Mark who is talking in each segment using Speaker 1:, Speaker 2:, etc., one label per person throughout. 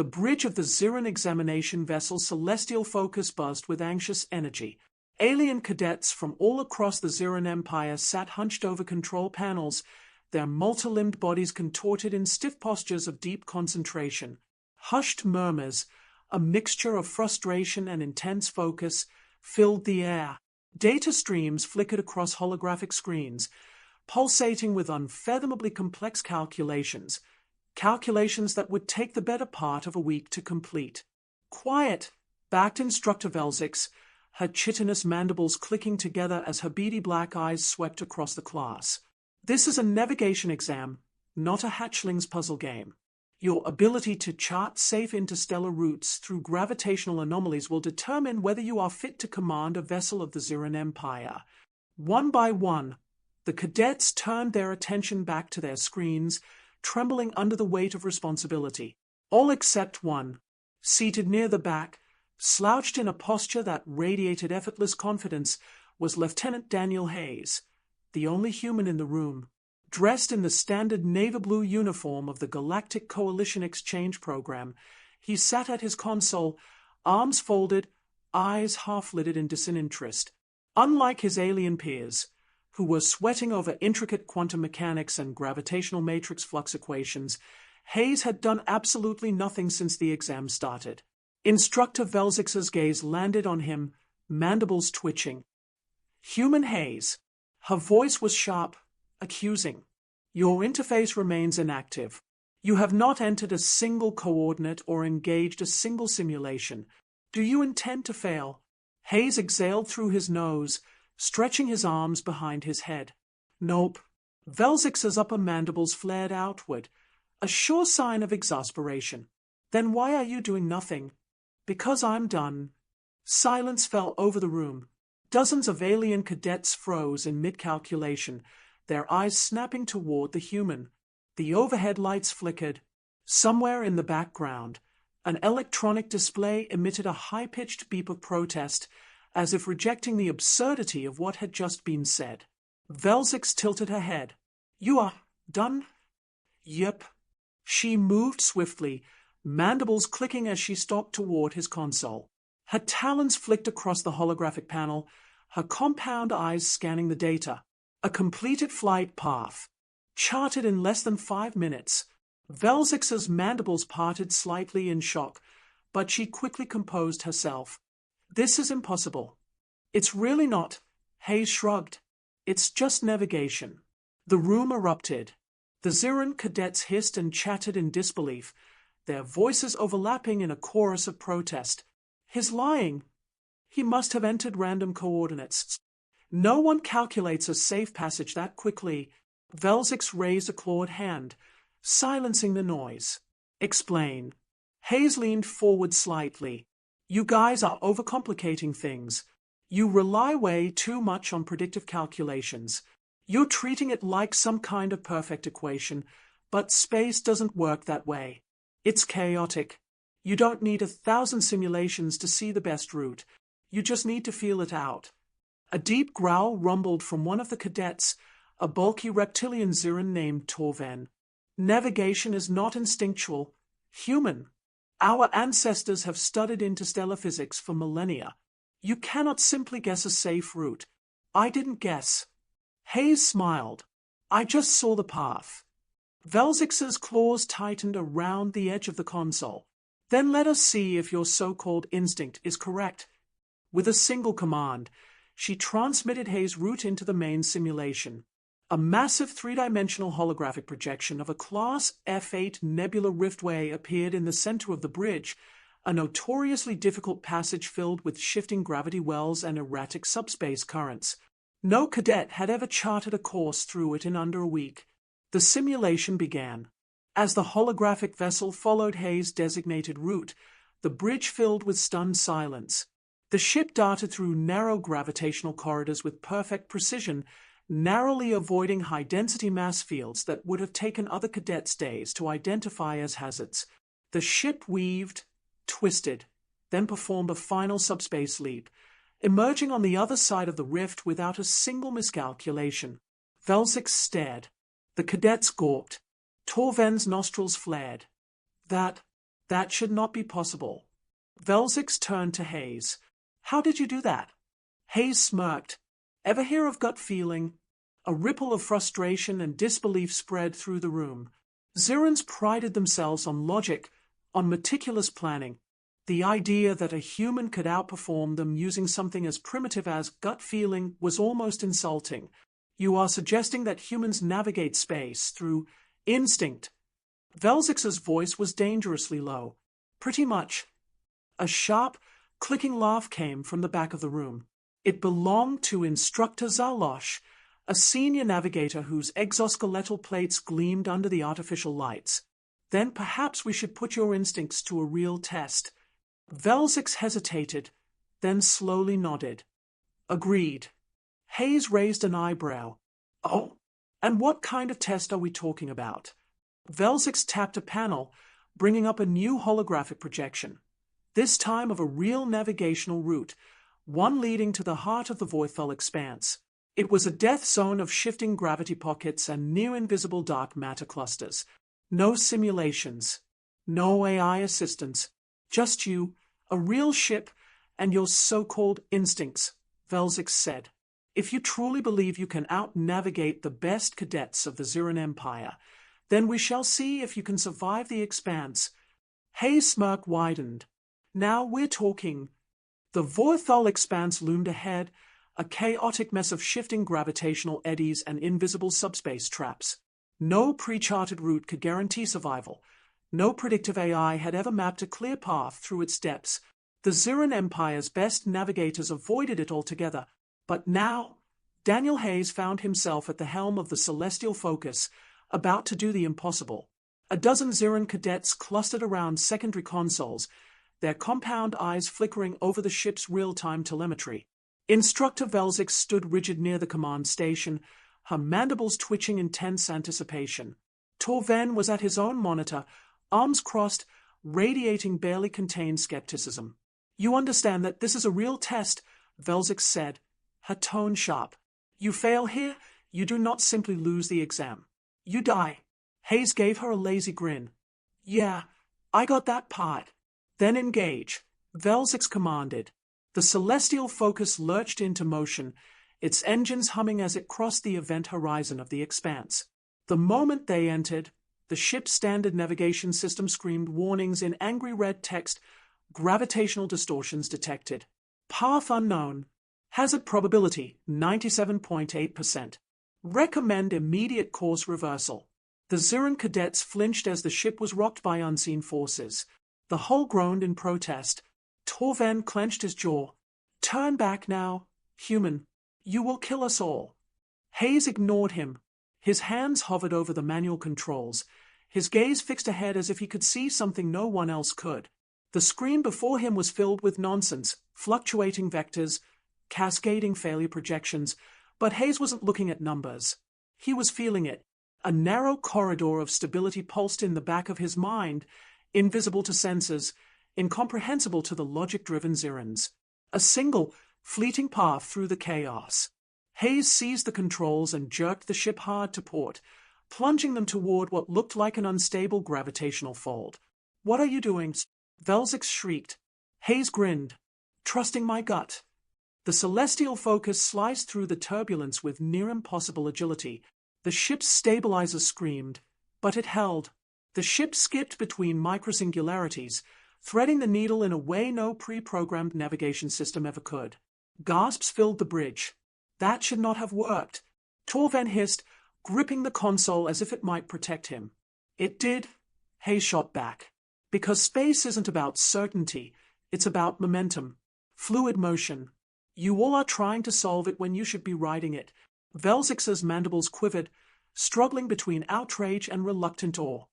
Speaker 1: The bridge of the Ziran examination vessel's celestial focus buzzed with anxious energy. Alien cadets from all across the Ziran Empire sat hunched over control panels, their multi-limbed bodies contorted in stiff postures of deep concentration. Hushed murmurs, a mixture of frustration and intense focus, filled the air. Data streams flickered across holographic screens, pulsating with unfathomably complex calculations that would take the better part of a week to complete. Quiet, backed Instructor Velzix, her chitinous mandibles clicking together as her beady black eyes swept across the class. This is a navigation exam, not a hatchling's puzzle game. Your ability to chart safe interstellar routes through gravitational anomalies will determine whether you are fit to command a vessel of the Ziran Empire. One by one, the cadets turned their attention back to their screens, trembling under the weight of responsibility. All except one, seated near the back, slouched in a posture that radiated effortless confidence, was Lieutenant Daniel Hayes, the only human in the room. Dressed in the standard navy blue uniform of the Galactic Coalition Exchange Program, he sat at his console, arms folded, eyes half-lidded in disinterest. Unlike his alien peers, who were sweating over intricate quantum mechanics and gravitational matrix flux equations, Hayes had done absolutely nothing since the exam started. Instructor Velzix's gaze landed on him, mandibles twitching. "Human Hayes." Her voice was sharp, accusing. "Your interface remains inactive. You have not entered a single coordinate or engaged a single simulation. Do you intend to fail?" Hayes exhaled through his nose, stretching his arms behind his head. "Nope." Velzix's upper mandibles flared outward, a sure sign of exasperation. "Then why are you doing nothing?" "Because I'm done." Silence fell over the room. Dozens of alien cadets froze in mid-calculation, their eyes snapping toward the human. The overhead lights flickered. Somewhere in the background, an electronic display emitted a high-pitched beep of protest, as if rejecting the absurdity of what had just been said. Velzix tilted her head. "You are done?" "Yep." She moved swiftly, mandibles clicking as she stalked toward his console. Her talons flicked across the holographic panel, her compound eyes scanning the data. A completed flight path, charted in less than 5 minutes. Velzix's mandibles parted slightly in shock, but she quickly composed herself. "This is impossible." "It's really not." Hayes shrugged. "It's just navigation." The room erupted. The Ziran cadets hissed and chattered in disbelief, their voices overlapping in a chorus of protest. "He's lying. He must have entered random coordinates. No one calculates a safe passage that quickly." Velzix raised a clawed hand, silencing the noise. "Explain." Hayes leaned forward slightly. "You guys are overcomplicating things. You rely way too much on predictive calculations. You're treating it like some kind of perfect equation, but space doesn't work that way. It's chaotic. You don't need 1,000 simulations to see the best route. You just need to feel it out." A deep growl rumbled from one of the cadets, a bulky reptilian Ziran named Torven. "Navigation is not instinctual, human. Our ancestors have studied interstellar physics for millennia. You cannot simply guess a safe route." "I didn't guess." Hayes smiled. "I just saw the path." Velzix's claws tightened around the edge of the console. "Then let us see if your so-called instinct is correct." With a single command, she transmitted Hayes' route into the main simulation. A massive three-dimensional holographic projection of a Class F8 Nebula Riftway appeared in the center of the bridge, a notoriously difficult passage filled with shifting gravity wells and erratic subspace currents. No cadet had ever charted a course through it in under a week. The simulation began. As the holographic vessel followed Hayes' designated route, the bridge filled with stunned silence. The ship darted through narrow gravitational corridors with perfect precision, narrowly avoiding high-density mass fields that would have taken other cadets days to identify as hazards. The ship weaved, twisted, then performed a final subspace leap, emerging on the other side of the rift without a single miscalculation. Velzix stared. The cadets gawped. Torven's nostrils flared. That That should not be possible. Velzix turned to Hayes. How did you do that? Hayes smirked. Ever hear of gut feeling? A ripple of frustration and disbelief spread through the room. Zirans prided themselves on logic, on meticulous planning. The idea that a human could outperform them using something as primitive as gut feeling was almost insulting. You are suggesting that humans navigate space through instinct. Velzix's voice was dangerously low. Pretty much. A sharp, clicking laugh came from the back of the room. It belonged to Instructor Zalosh, a senior navigator whose exoskeletal plates gleamed under the artificial lights. Then perhaps we should put your instincts to a real test. Velzix hesitated, then slowly nodded. Agreed. Hayes raised an eyebrow. Oh, and what kind of test are we talking about? Velzix tapped a panel, bringing up a new holographic projection, this time of a real navigational route, one leading to the heart of the Voithel expanse. It was a death zone of shifting gravity pockets and near-invisible dark matter clusters. No simulations, no AI assistance, just you, a real ship, and your so-called instincts, Velzix said. If you truly believe you can out-navigate the best cadets of the Ziran Empire, then we shall see if you can survive the expanse. Hayes' smirk widened. Now we're talking. The Voithal expanse loomed ahead, a chaotic mess of shifting gravitational eddies and invisible subspace traps. No pre-charted route could guarantee survival. No predictive AI had ever mapped a clear path through its depths. The Ziran Empire's best navigators avoided it altogether. But now, Daniel Hayes found himself at the helm of the Celestial Focus, about to do the impossible. A dozen Ziran cadets clustered around secondary consoles, their compound eyes flickering over the ship's real-time telemetry. Instructor Velzix stood rigid near the command station, her mandibles twitching in tense anticipation. Torven was at his own monitor, arms crossed, radiating barely contained skepticism. You understand that this is a real test, Velzix said, her tone sharp. You fail here, you do not simply lose the exam. You die. Hayes gave her a lazy grin. Yeah, I got that part. Then engage, Velzix commanded. The Celestial Focus lurched into motion, its engines humming as it crossed the event horizon of the expanse. The moment they entered, the ship's standard navigation system screamed warnings in angry red text. Gravitational distortions detected. Path unknown. Hazard probability 97.8%. Recommend immediate course reversal. The Ziran cadets flinched as the ship was rocked by unseen forces. The hull groaned in protest. Torven clenched his jaw. Turn back now, human. You will kill us all. Hayes ignored him. His hands hovered over the manual controls, his gaze fixed ahead as if he could see something no one else could. The screen before him was filled with nonsense, fluctuating vectors, cascading failure projections, but Hayes wasn't looking at numbers. He was feeling it. A narrow corridor of stability pulsed in the back of his mind, invisible to sensors, incomprehensible to the logic-driven Zirans. A single, fleeting path through the chaos. Hayes seized the controls and jerked the ship hard to port, plunging them toward what looked like an unstable gravitational fold. What are you doing? Velzix shrieked. Hayes grinned. Trusting my gut. The Celestial Focus sliced through the turbulence with near-impossible agility. The ship's stabilizer screamed, but it held. The ship skipped between microsingularities, threading the needle in a way no pre-programmed navigation system ever could. Gasps filled the bridge. That should not have worked. Torven hissed, gripping the console as if it might protect him. It did, Hayes shot back. Because space isn't about certainty, it's about momentum, fluid motion. You all are trying to solve it when you should be riding it. Velzix's mandibles quivered, struggling between outrage and reluctant awe.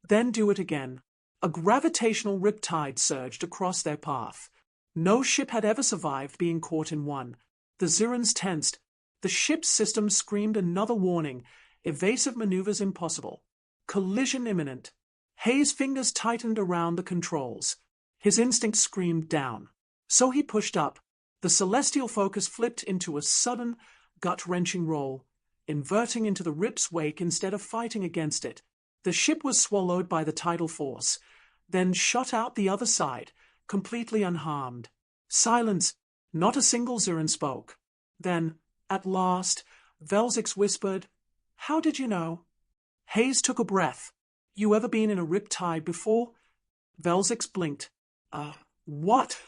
Speaker 1: Then do it again. A gravitational riptide surged across their path. No ship had ever survived being caught in one. The Zirans tensed. The ship's system screamed another warning. Evasive maneuvers impossible. Collision imminent. Hayes' fingers tightened around the controls. His instinct screamed down. So he pushed up. The Celestial Focus flipped into a sudden, gut-wrenching roll, inverting into the rip's wake instead of fighting against it. The ship was swallowed by the tidal force. then shot out the other side, completely unharmed. Silence. Not a single Zirin spoke. Then, at last, Velzix whispered, "How did you know?" Hayes took a breath. "You ever been in a riptide before?" Velzix blinked. What?"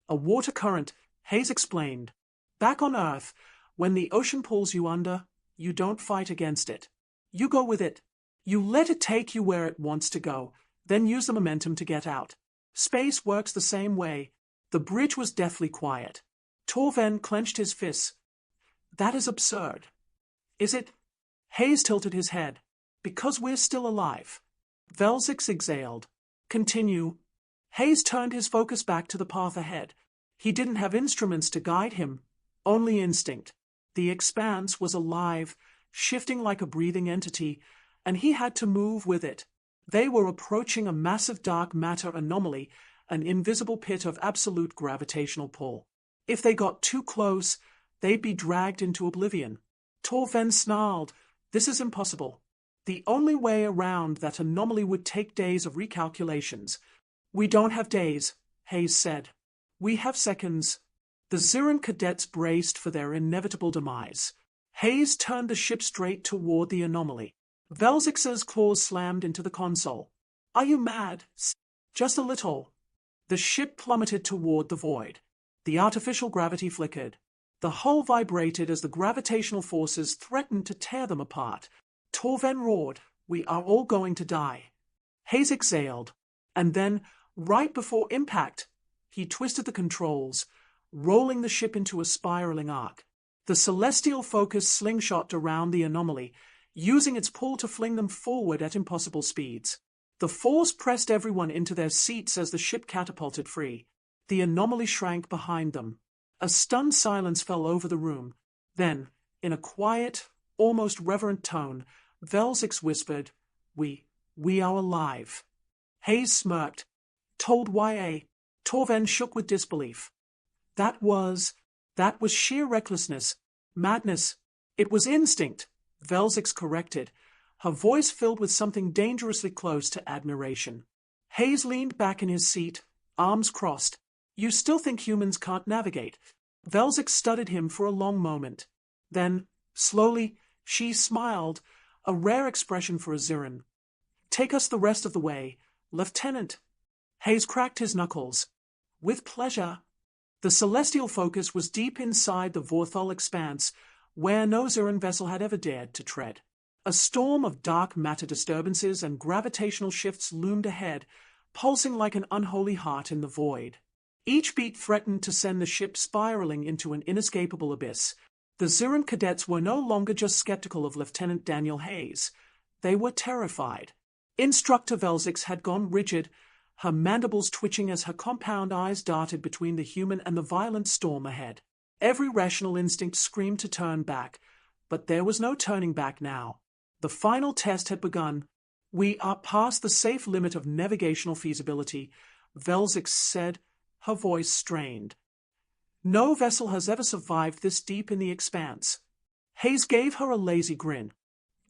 Speaker 1: "A water current," Hayes explained. "Back on Earth, when the ocean pulls you under, you don't fight against it. You go with it. You let it take you where it wants to go, then use the momentum to get out. Space works the same way." The bridge was deathly quiet. Torven clenched his fists. "That is absurd." "Is it?" Hayes tilted his head. "Because we're still alive." Velzix exhaled. "Continue." Hayes turned his focus back to the path ahead. He didn't have instruments to guide him, only instinct. The expanse was alive, shifting like a breathing entity, and he had to move with it. They were approaching a massive dark matter anomaly, an invisible pit of absolute gravitational pull. If they got too close, they'd be dragged into oblivion. Torven snarled, "This is impossible. The only way around that anomaly would take days of recalculations." "We don't have days," Hayes said. "We have seconds." The Zirin cadets braced for their inevitable demise. Hayes turned the ship straight toward the anomaly. Velzix's claws slammed into the console. "Are you mad?" "Just a little." The ship plummeted toward the void. The artificial gravity flickered. The hull vibrated as the gravitational forces threatened to tear them apart. Torven roared, "We are all going to die." Hayes exhaled. And then, right before impact, he twisted the controls, rolling the ship into a spiraling arc. The celestial focus slingshot around the anomaly, using its pull to fling them forward at impossible speeds. The force pressed everyone into their seats as the ship catapulted free. The anomaly shrank behind them. A stunned silence fell over the room. Then, in a quiet, almost reverent tone, Velzix whispered, We are alive." Hayes smirked. "Told YA." Torven shook with disbelief. That was sheer recklessness, madness. "It was instinct," Velzix corrected, her voice filled with something dangerously close to admiration. Hayes leaned back in his seat, arms crossed. "You still think humans can't navigate?" Velzix studied him for a long moment. Then, slowly, she smiled, a rare expression for a Zirin. "Take us the rest of the way, Lieutenant." Hayes cracked his knuckles. "With pleasure." The celestial focus was deep inside the Vorthol expanse, where no Zirin vessel had ever dared to tread. A storm of dark matter disturbances and gravitational shifts loomed ahead, pulsing like an unholy heart in the void. Each beat threatened to send the ship spiraling into an inescapable abyss. The Zirin cadets were no longer just skeptical of Lieutenant Daniel Hayes. They were terrified. Instructor Velzix had gone rigid, her mandibles twitching as her compound eyes darted between the human and the violent storm ahead. Every rational instinct screamed to turn back, but there was no turning back now. The final test had begun. "We are past the safe limit of navigational feasibility," Velzix said, her voice strained. "No vessel has ever survived this deep in the expanse." Hayes gave her a lazy grin.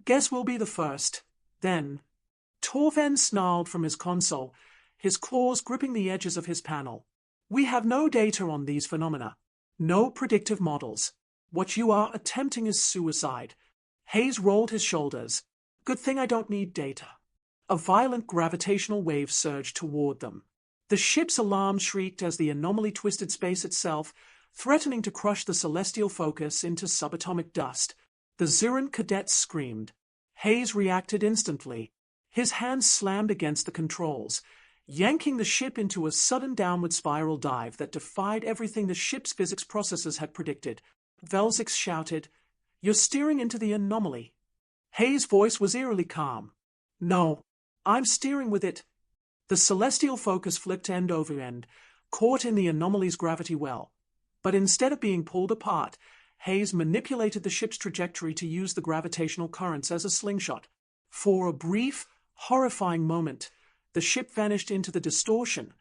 Speaker 1: "Guess we'll be the first." Then, Torven snarled from his console, his claws gripping the edges of his panel. "We have no data on these phenomena. No predictive models. What you are attempting is suicide." Hayes rolled his shoulders. "Good thing I don't need data." A violent gravitational wave surged toward them. The ship's alarm shrieked as the anomaly twisted space itself, threatening to crush the celestial focus into subatomic dust. The Zirin cadets screamed. Hayes reacted instantly. His hands slammed against the controls, yanking the ship into a sudden downward spiral dive that defied everything the ship's physics processors had predicted. Velzix shouted, "You're steering into the anomaly." Hayes' voice was eerily calm. "No, I'm steering with it." The celestial focus flipped end over end, caught in the anomaly's gravity well. But instead of being pulled apart, Hayes manipulated the ship's trajectory to use the gravitational currents as a slingshot. For a brief, horrifying moment, the ship vanished into the distortion,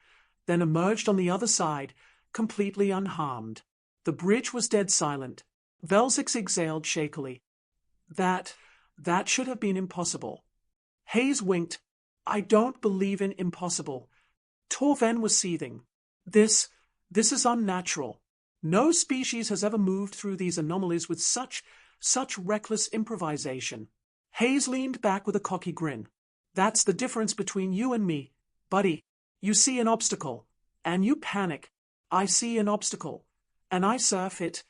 Speaker 1: then emerged on the other side, completely unharmed. The bridge was dead silent. Velzix exhaled shakily. That should have been impossible." Hayes winked. I don't believe in impossible. Torven was seething. This is unnatural. No species has ever moved through these anomalies with such reckless improvisation. Hayes leaned back with a cocky grin. That's the difference between you and me, buddy. You see an obstacle, and you panic. I see an obstacle, and I surf it.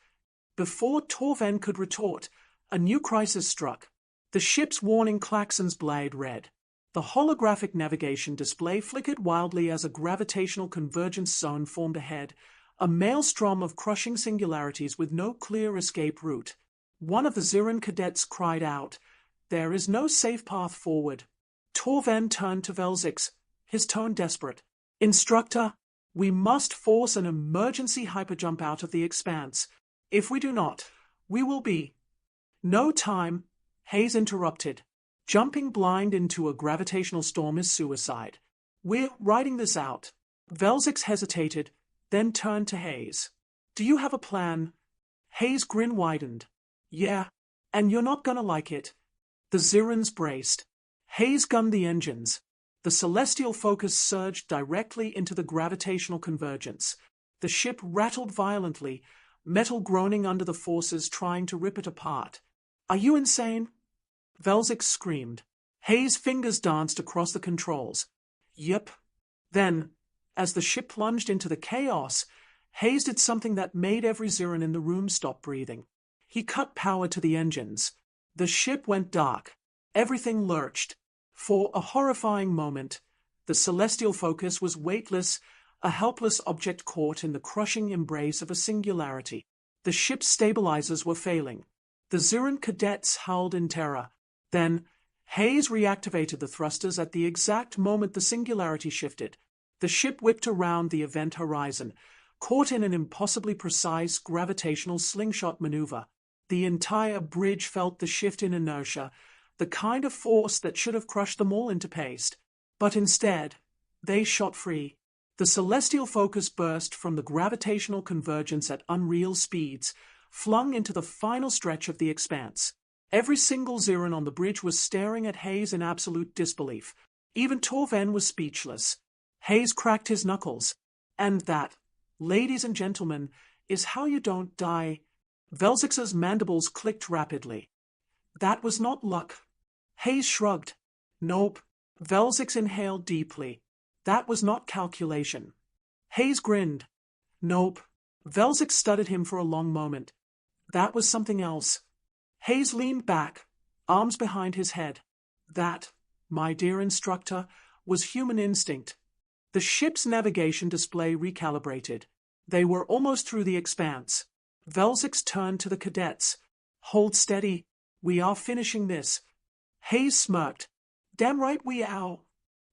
Speaker 1: Before Torven could retort, a new crisis struck. The ship's warning claxons blazed red. The holographic navigation display flickered wildly as a gravitational convergence zone formed ahead, a maelstrom of crushing singularities with no clear escape route. One of the Ziran cadets cried out, "There is no safe path forward." Torven turned to Velzix, his tone desperate. "Instructor, we must force an emergency hyperjump out of the expanse. If we do not, we will be—" "No time," Hayes interrupted. "Jumping blind into a gravitational storm is suicide. We're riding this out." Velzix hesitated, then turned to Hayes. "Do you have a plan?" Hayes' grin widened. "Yeah, and you're not gonna like it." The Zirans braced. Hayes gunned the engines. The celestial focus surged directly into the gravitational convergence. The ship rattled violently, metal groaning under the forces trying to rip it apart. "Are you insane?" Velzix screamed. Hayes' fingers danced across the controls. "Yep." Then, as the ship plunged into the chaos, Hayes did something that made every Ziran in the room stop breathing. He cut power to the engines. The ship went dark. Everything lurched. For a horrifying moment, the celestial focus was weightless, a helpless object caught in the crushing embrace of a singularity. The ship's stabilizers were failing. The Ziran cadets howled in terror. Then, Hayes reactivated the thrusters at the exact moment the singularity shifted. The ship whipped around the event horizon, caught in an impossibly precise gravitational slingshot maneuver. The entire bridge felt the shift in inertia, the kind of force that should have crushed them all into paste. But instead, they shot free. The celestial focus burst from the gravitational convergence at unreal speeds, flung into the final stretch of the expanse. Every single Ziran on the bridge was staring at Hayes in absolute disbelief. Even Torven was speechless. Hayes cracked his knuckles. "And that, ladies and gentlemen, is how you don't die." Velzix's mandibles clicked rapidly. "That was not luck." Hayes shrugged. "Nope." Velzix inhaled deeply. "That was not calculation." Hayes grinned. "Nope." Velzix studied him for a long moment. "That was something else." Hayes leaned back, arms behind his head. "That, my dear instructor, was human instinct." The ship's navigation display recalibrated. They were almost through the expanse. Velzix turned to the cadets. "Hold steady. We are finishing this." Hayes smirked. "Damn right we are."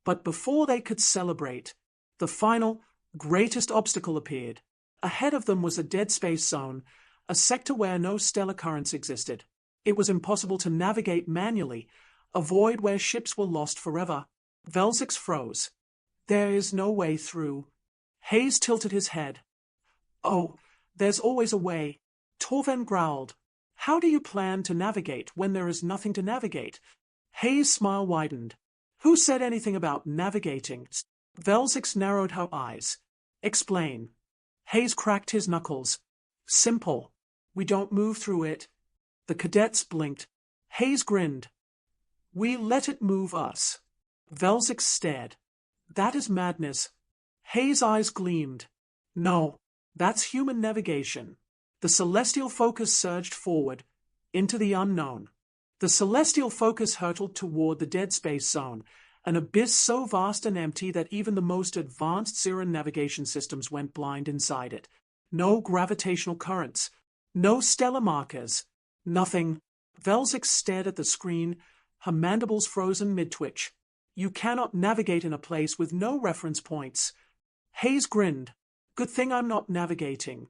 Speaker 1: But before they could celebrate, the final, greatest obstacle appeared. Ahead of them was a dead space zone, a sector where no stellar currents existed. It was impossible to navigate manually, a void where ships were lost forever. Velzix froze. "There is no way through." Hayes tilted his head. "Oh, there's always a way." Torven growled. "How do you plan to navigate when there is nothing to navigate?" Hayes' smile widened. "Who said anything about navigating?" Velzix narrowed her eyes. "Explain." Hayes cracked his knuckles. "Simple. We don't move through it." The cadets blinked. Hayes grinned. "We let it move us." Velzix stared. "That is madness." Hayes' eyes gleamed. "No, that's human navigation." The celestial focus surged forward, into the unknown. The celestial focus hurtled toward the dead space zone, an abyss so vast and empty that even the most advanced Ziran navigation systems went blind inside it. No gravitational currents. No stellar markers. Nothing. Velzix stared at the screen, her mandibles frozen mid-twitch. "You cannot navigate in a place with no reference points." Hayes grinned. "Good thing I'm not navigating."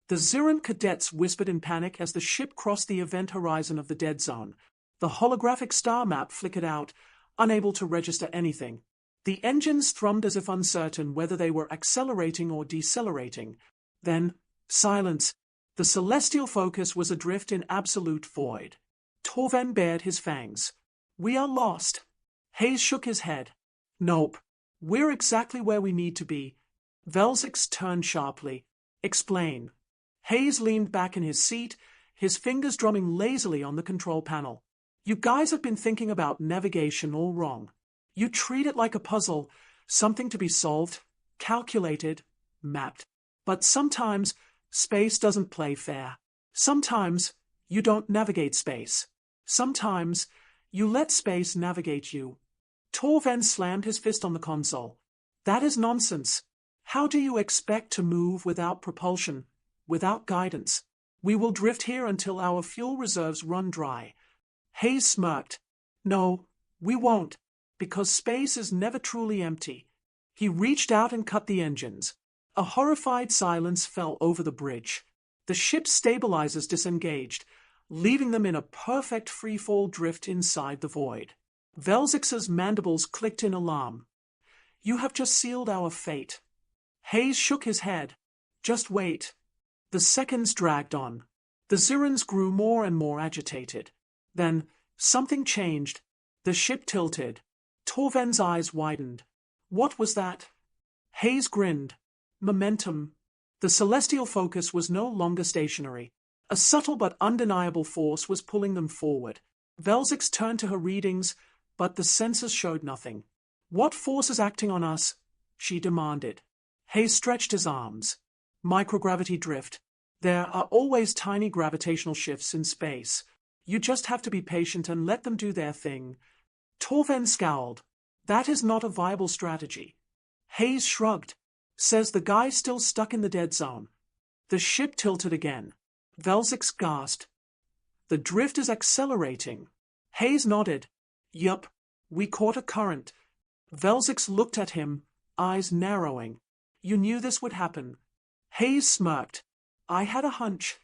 Speaker 1: The Ziran cadets whispered in panic as the ship crossed the event horizon of the dead zone. The holographic star map flickered out, unable to register anything. The engines thrummed as if uncertain whether they were accelerating or decelerating. Then, silence. The celestial focus was adrift in absolute void. Torven bared his fangs. "We are lost." Hayes shook his head. Nope. We're exactly where we need to be. Velzix turned sharply. Explain. Hayes leaned back in his seat, his fingers drumming lazily on the control panel. You guys have been thinking about navigation all wrong. You treat it like a puzzle, something to be solved, calculated, mapped. But sometimes, space doesn't play fair. Sometimes, you don't navigate space. Sometimes, you let space navigate you. Torven slammed his fist on the console. That is nonsense. How do you expect to move without propulsion, without guidance? We will drift here until our fuel reserves run dry. Hayes smirked. No, we won't, because space is never truly empty. He reached out and cut the engines. A horrified silence fell over the bridge. The ship's stabilizers disengaged, leaving them in a perfect free-fall drift inside the void. Velzix's mandibles clicked in alarm. You have just sealed our fate. Hayes shook his head. Just wait. The seconds dragged on. The Zirans grew more and more agitated. Then, something changed. The ship tilted. Torven's eyes widened. What was that? Hayes grinned. Momentum. The celestial focus was no longer stationary. A subtle but undeniable force was pulling them forward. Velzix turned to her readings, but the sensors showed nothing. What force is acting on us? She demanded. Hayes stretched his arms. Microgravity drift. There are always tiny gravitational shifts in space. You just have to be patient and let them do their thing. Torven scowled. That is not a viable strategy. Hayes shrugged. Says the guy still stuck in the dead zone. The ship tilted again. Velzix gasped. The drift is accelerating. Hayes nodded. Yup, we caught a current. Velzix looked at him, eyes narrowing. You knew this would happen. Hayes smirked. I had a hunch.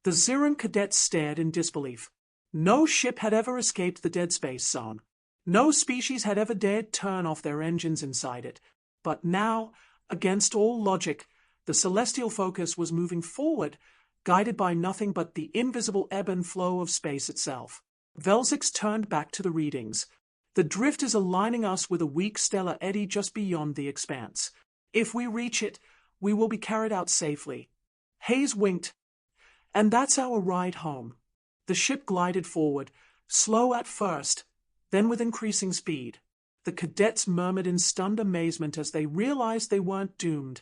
Speaker 1: The Ziran cadets stared in disbelief. No ship had ever escaped the dead space zone. No species had ever dared turn off their engines inside it. But now, against all logic, the celestial focus was moving forward, guided by nothing but the invisible ebb and flow of space itself. Velzix turned back to the readings. The drift is aligning us with a weak stellar eddy just beyond the expanse. If we reach it, we will be carried out safely. Hayes winked. And that's our ride home. The ship glided forward, slow at first, then with increasing speed. The cadets murmured in stunned amazement as they realized they weren't doomed.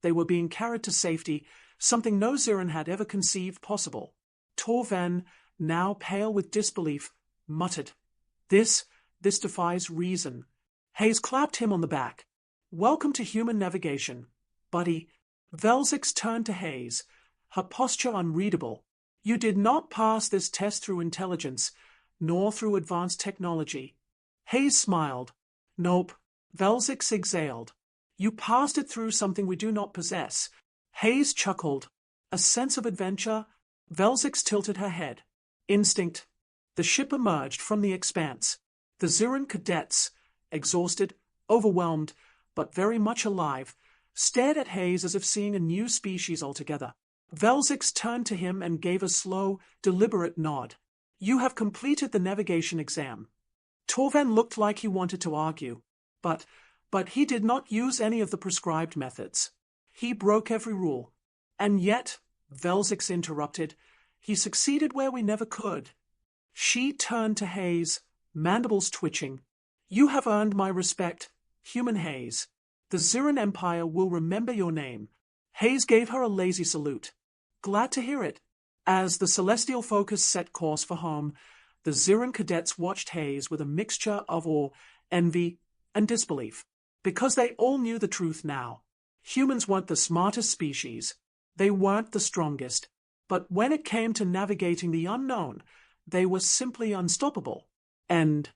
Speaker 1: They were being carried to safety, something no Ziran had ever conceived possible. Torven, now pale with disbelief, muttered, This defies reason. Hayes clapped him on the back. Welcome to human navigation, buddy. Velzix turned to Hayes, her posture unreadable. You did not pass this test through intelligence, nor through advanced technology. Hayes smiled. Nope. Velzix exhaled. You passed it through something we do not possess. Hayes chuckled. A sense of adventure? Velzix tilted her head. Instinct. The ship emerged from the expanse. The Ziran cadets, exhausted, overwhelmed, but very much alive, stared at Hayes as if seeing a new species altogether. Velzix turned to him and gave a slow, deliberate nod. You have completed the navigation exam. Torven looked like he wanted to argue, but he did not use any of the prescribed methods. He broke every rule. And yet, Velzix interrupted, he succeeded where we never could. She turned to Hayes, mandibles twitching. You have earned my respect, human Hayes. The Ziran Empire will remember your name. Hayes gave her a lazy salute. Glad to hear it. As the celestial focus set course for home, the Ziran cadets watched Hayes with a mixture of awe, envy, and disbelief. Because they all knew the truth now. Humans weren't the smartest species. They weren't the strongest. But when it came to navigating the unknown, they were simply unstoppable. And